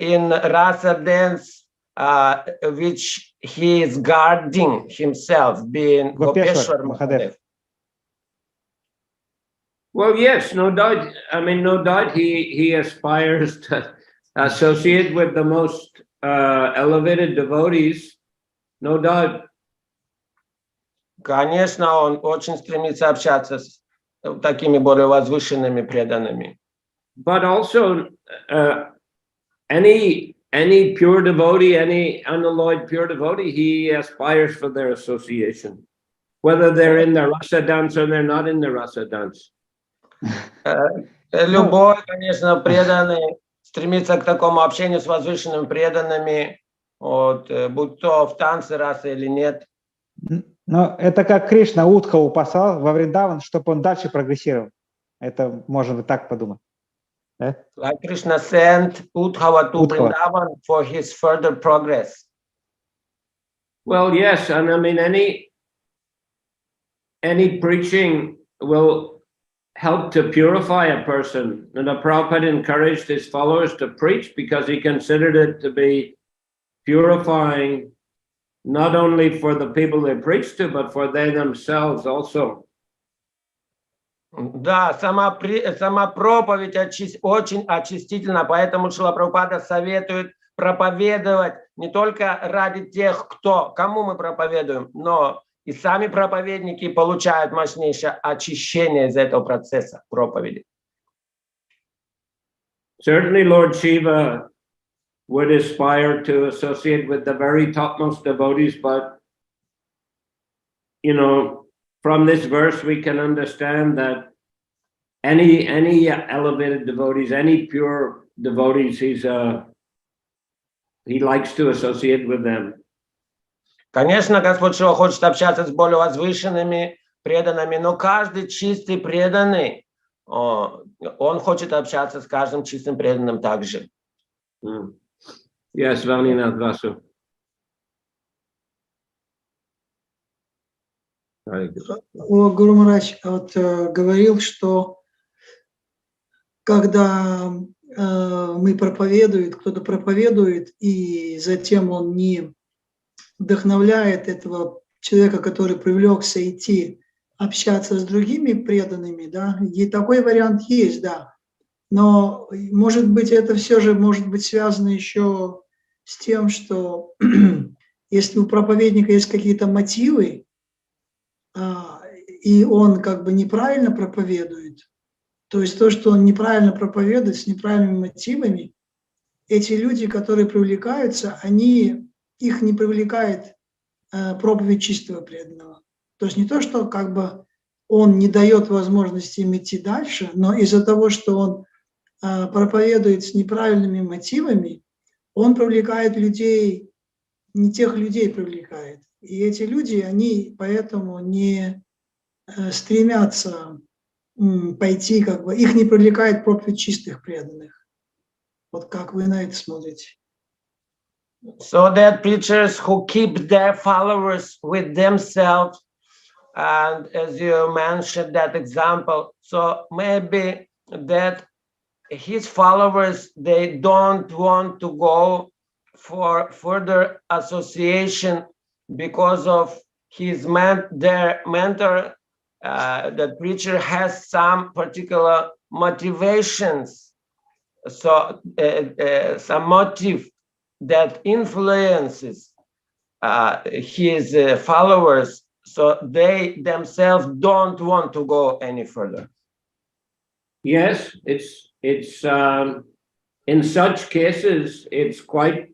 in rasa dance, which he is guarding himself, being Gopeshwar Mahadev. Well, yes, no doubt. I mean, no doubt he aspires to associate with the most elevated devotees. No doubt. Конечно, он очень стремится общаться с такими более возвышенными преданными. But also, any pure devotee, any unalloyed pure devotee, he aspires for their association, whether they're in the rasa dance or they're not in the rasa dance. Любой, конечно, преданный стремится к такому общению с возвышенными преданными, вот, будь то в танце расы или нет. Но это как Кришна Удхаву послал во Вриндаван, чтобы он дальше прогрессировал. Это можно вот так подумать. Да? Like Krishna sent Udhava to Vrindavan for his further progress. Well, yes, and I mean any preaching will help to purify a person. And the Prabhupada encouraged his followers to preach because he considered it to be purifying, not only for the people they preach to, but for they themselves also. Да, сама проповедь очень очистительна, поэтому Шрила Прабхупада советует проповедовать не только ради тех, кому мы проповедуем, но и сами проповедники получают мощнейшее очищение из этого процесса проповеди. Certainly, Lord Shiva would aspire to associate with the very topmost devotees, but, you know, from this verse we can understand that any elevated devotees, any pure devotees, he likes to associate with them. Конечно, Господь Шива хочет общаться с более возвышенными преданными, но каждый чистый преданный, он хочет общаться с каждым чистым преданным также. Yes, Vaninath Vasu. Гуру Махарадж говорил, что когда мы проповедуем, кто-то проповедует, и затем он не вдохновляет этого человека, который привлекся идти общаться с другими преданными, да, и такой вариант есть, да. Но, может быть, это все же может быть связано еще с тем, что если у проповедника есть какие-то мотивы, и он как бы неправильно проповедует, то есть то, что он неправильно проповедует с неправильными мотивами, эти люди, которые привлекаются, их не привлекает проповедь чистого преданного. То есть не то, что как бы он не дает возможности им идти дальше, но из-за того, что он проповедует с неправильными мотивами, он привлекает людей, не тех людей привлекает. И эти люди, они поэтому не стремятся пойти, как бы, их не привлекает проповедь чистых преданных. Вот как вы на это смотрите? So that preachers who keep their followers with themselves, and as you mentioned that example, so maybe that his followers, they don't want to go for further association because of their mentor, the preacher has some particular motivations, so some motive that influences his followers, so they themselves don't want to go any further. Yes, it's in such cases, it's quite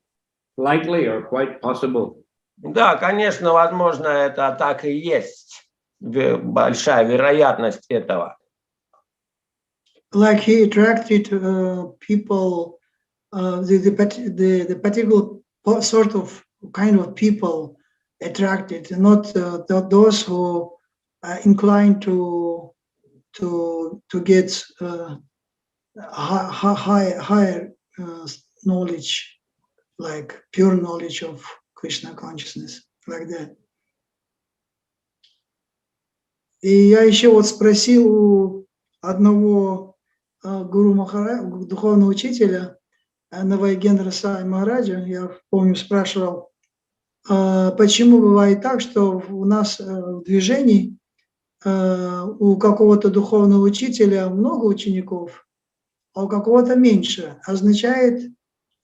likely or quite possible. Да, конечно, возможно, это так и есть. Большая вероятность этого. Like he attracted people, the particular sort of kind of people attracted, not those who are inclined to get higher knowledge, like pure knowledge of Krishna consciousness, like that. И я еще вот спросил у одного гуру Махараджа, духовного учителя, Навайгендра Сай Махараджа, я помню, спрашивал, почему бывает так, что у нас в движении у какого-то духовного учителя много учеников, а у какого-то меньше. Означает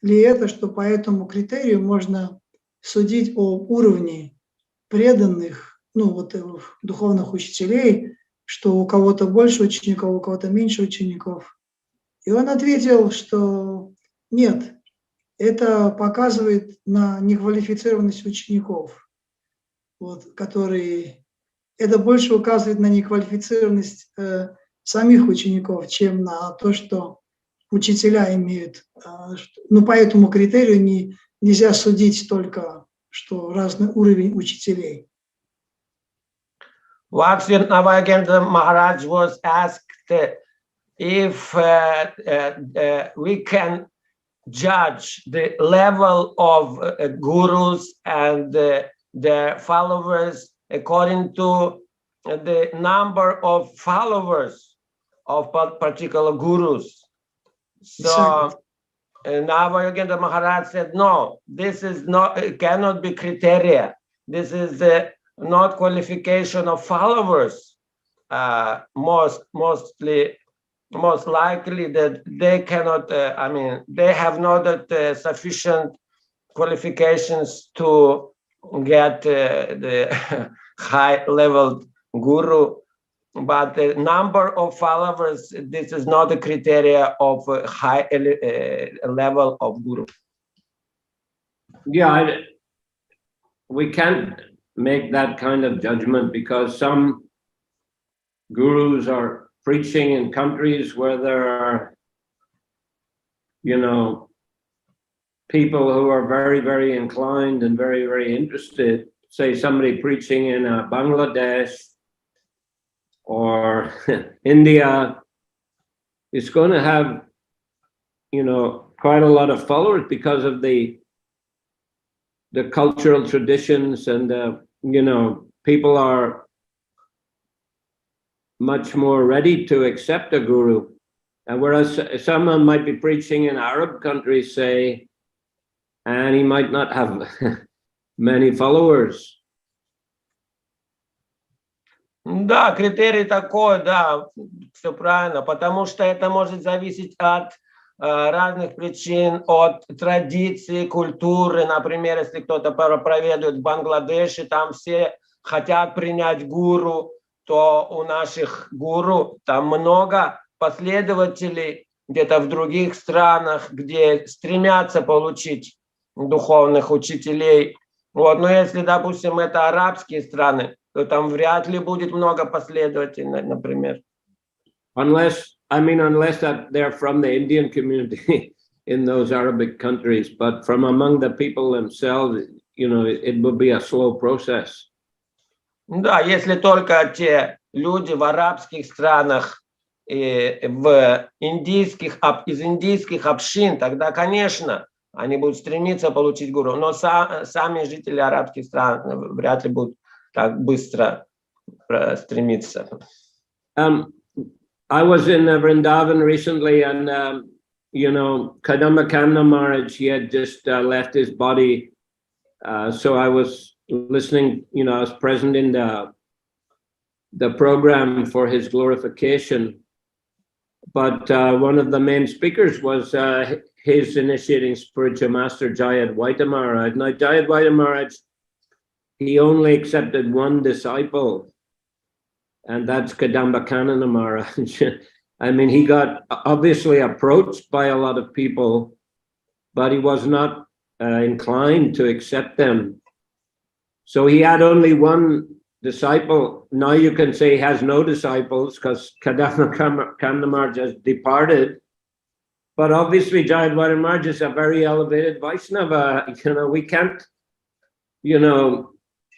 ли это, что по этому критерию можно судить о уровне преданных, ну вот духовных учителей, что у кого-то больше учеников, у кого-то меньше учеников? И он ответил, что нет, это показывает на неквалифицированность учеников, вот, которые, это больше указывает на неквалифицированность самих учеников, чем на то, что учителя имеют. Ну, по этому критерию нельзя судить только, что разный уровень учителей. Once Navagendra Maharaj was asked if we can judge the level of gurus and their followers according to the number of followers of particular gurus. So Navagendra Maharaj said, no, this is not, it cannot be criteria. This is not qualification of followers. Most likely that they cannot, they have not sufficient qualifications to get high-level guru. But the number of followers, this is not a criteria of a high level of guru. Yeah, we can't make that kind of judgment because some gurus are preaching in countries where there are, you know, people who are very, very inclined and very, very interested. Say somebody preaching in Bangladesh or India is going to have, you know, quite a lot of followers because of the cultural traditions, and you know, people are much more ready to accept a guru. And whereas someone might be preaching in Arab countries, say, and he might not have many followers. Да, критерий такой, да, все правильно, потому что это может зависеть от разных причин, от традиции, культуры. Например, если кто-то проповедует в Бангладеше, там все хотят принять гуру, то у наших гуру там много последователей где-то в других странах, где стремятся получить духовных учителей. Вот. Но если, допустим, это арабские страны, то там вряд ли будет много последователей, например. Unless that they're from the Indian community in those Arabic countries, but from among the people themselves, you know, it will be a slow process. Да, если только те люди в арабских странах, из индийских общин, тогда, конечно, они будут стремиться получить гуру, но сами жители арабских стран вряд ли будут так быстро стремиться. I was in Vrindavan recently, and you know, Kadambakanda Maharaj, he had just left his body, so I was listening. You know, I was present in the program for his glorification. But one of the main speakers was his initiating spiritual master Jayadvaita Maharaj. Now, Jayadvaita Maharaj, he only accepted one disciple, and that's Kadambakanda Maharaj. I mean, he got obviously approached by a lot of people, but he was not inclined to accept them. So he had only one disciple. Now you can say he has no disciples because Kadambakanda Maharaj has departed. But obviously, Jayadvaita Maharaj is a very elevated Vaishnava. You know, we can't, you know,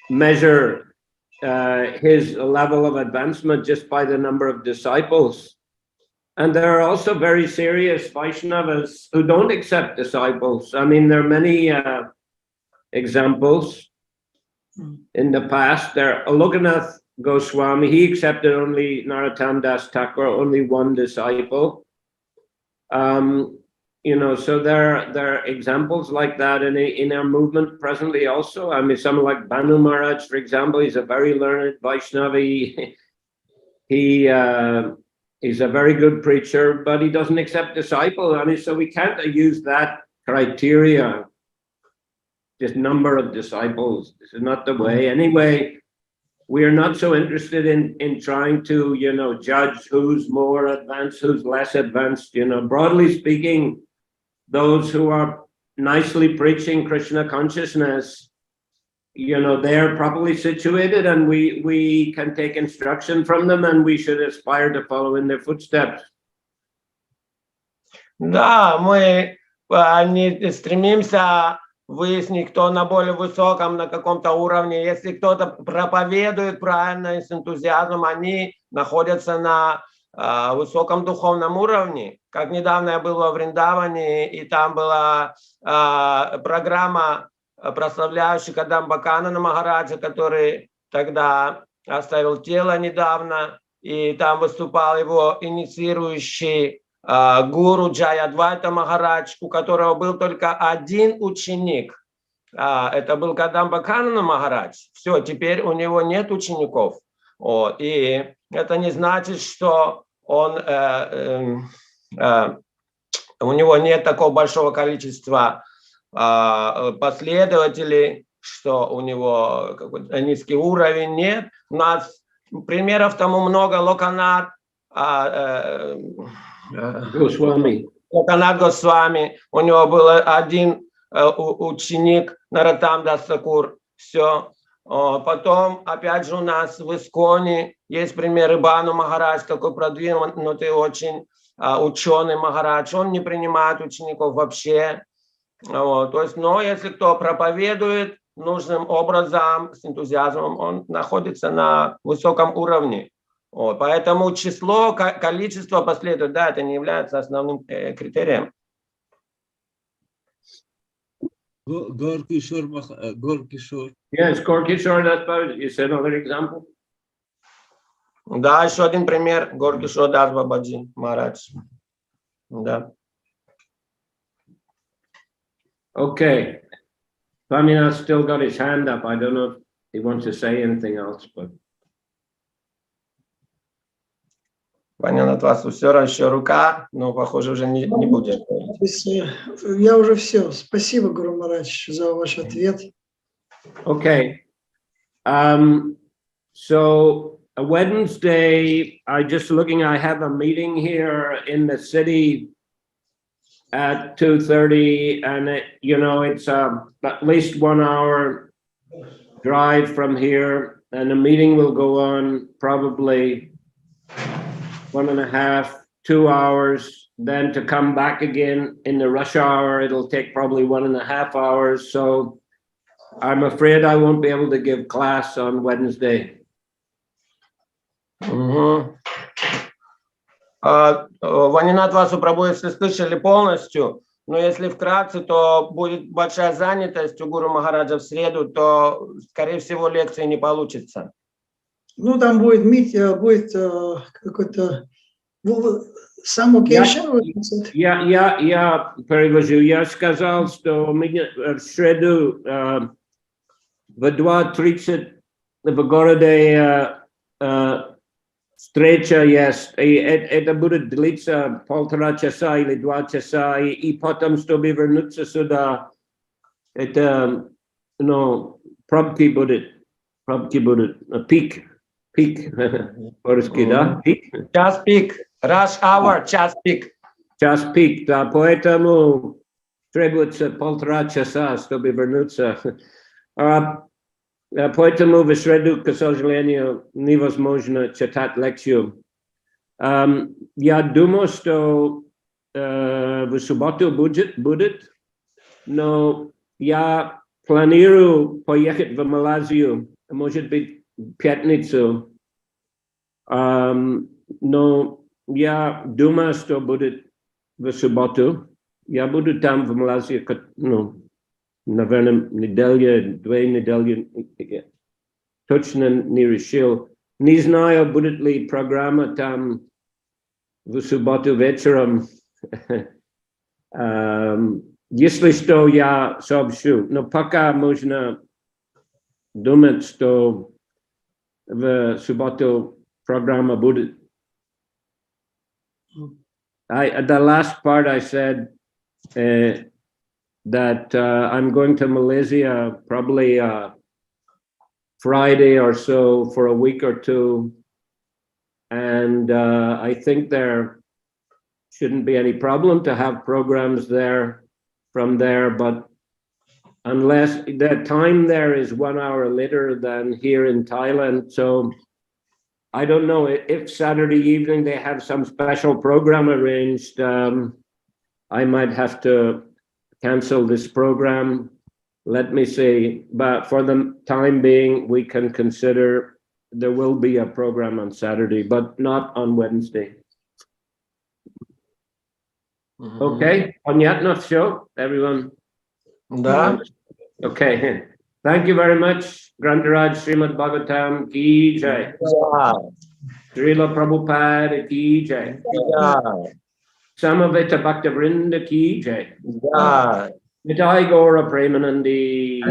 measure his level of advancement just by the number of disciples. And there are also very serious Vaishnavas who don't accept disciples. I mean, there are many examples in the past. There, Alokanath Goswami, he accepted only Narottam Das Thakur, only one disciple. You know, so there are examples like that in our movement presently also. I mean, someone like Banu Maharaj, for example, he's a very learned Vaishnava. He's a very good preacher, but he doesn't accept disciples. I mean, so we can't use that criteria, just number of disciples. This is not the way. Anyway, we are not so interested in trying to, you know, judge who's more advanced, who's less advanced. You know, broadly speaking, those who are nicely preaching Krishna consciousness, you know, they're properly situated, and we can take instruction from them, and we should aspire to follow in their footsteps. Да, мы не стремимся выяснить, кто на более высоком, на каком-то уровне. Если кто-то проповедует правильно и с энтузиазмом, они находятся на высоком духовном уровне. Как недавно я был во Вриндаване, и там была программа, прославляющая Кадамбакана Махараджа, который тогда оставил тело недавно, и там выступал его инициирующий гуру Джайадвайта Махарадж, у которого был только один ученик. Это был Кадамбакана Махарадж. Все, теперь у него нет учеников. И это не значит, что у него нет такого большого количества последователей, что у него какой-то низкий уровень, нет. У нас примеров тому много. Локанат Госвами, у него был один ученик Наратам Дасакур, все. Потом, опять же, у нас в Исконе есть примеры Бану Махарадж, такой продвинутый очень ученый Махарадж, он не принимает учеников вообще. Вот. То есть, но если кто проповедует нужным образом, с энтузиазмом, он находится на высоком уровне. Вот. Поэтому число, количество последователей, да, это не является основным критерием. Горкишор. Yes, Gorkishore, that's about, you said another example. Да, еще один пример. Горкишор Дас Бабаджи Махарадж. Да. Okay. Swaminath still got his hand up. I don't know if he wants to say anything else, but. Понятно, от вас все еще рука, но, похоже, уже не будешь. Я уже все. Спасибо, Гуру Махарадж, за ваш ответ. Okay. So Wednesday, I have a meeting here in the city at 2:30, and it's at least 1 hour drive from here, and the meeting will go on probably 1.5, 2 hours. Then to come back again in the rush hour, it'll take probably 1.5 hours. So I'm afraid I won't be able to give class on Wednesday. Ванинат Васу Прабху, если слышали полностью, но если вкратце, то будет большая занятость у Гуру Махараджа в среду, то, скорее всего, лекции не получится. Ну, там будет какой-то самоукешен. Я перевожу. Я сказал, что у меня в среду в 2:30 в городе встреча есть, и это будет длиться 1,5 часа или 2 часа, и потом, чтобы вернуться сюда, это, пробки будет, пик, по-русски, да? Час пик, rush hour, час пик. Час пик, да, поэтому требуется 1,5 часа, чтобы вернуться. Поэтому в среду, к сожалению, невозможно читать лекцию. Я думаю, что в субботу будет, но я планирую поехать в Малайзию, может быть, в пятницу. Но я думаю, что будет в субботу. Я буду там в Малайзии, наверное, 2 недели, точно не решил. Не знаю, будет ли программа там в субботу вечером. Если что, я сообщу. Но пока можно думать, что в субботу программа будет. The last part I said that I'm going to Malaysia probably Friday or so for a week or two. And I think there shouldn't be any problem to have programs there from there, but unless the time there is 1 hour later than here in Thailand. So I don't know if Saturday evening they have some special program arranged. I might have to cancel this program. Let me see. But for the time being, we can consider there will be a program on Saturday, but not on Wednesday. Okay. Понятно все, everyone? Да. Okay. Thank you very much. Grantaraj Srimad Bhagavatam ki jai. Shrila Prabhupade ki jai. Samaveta Bhaktavrinda ki jai. Nitai Gaura Premanandi.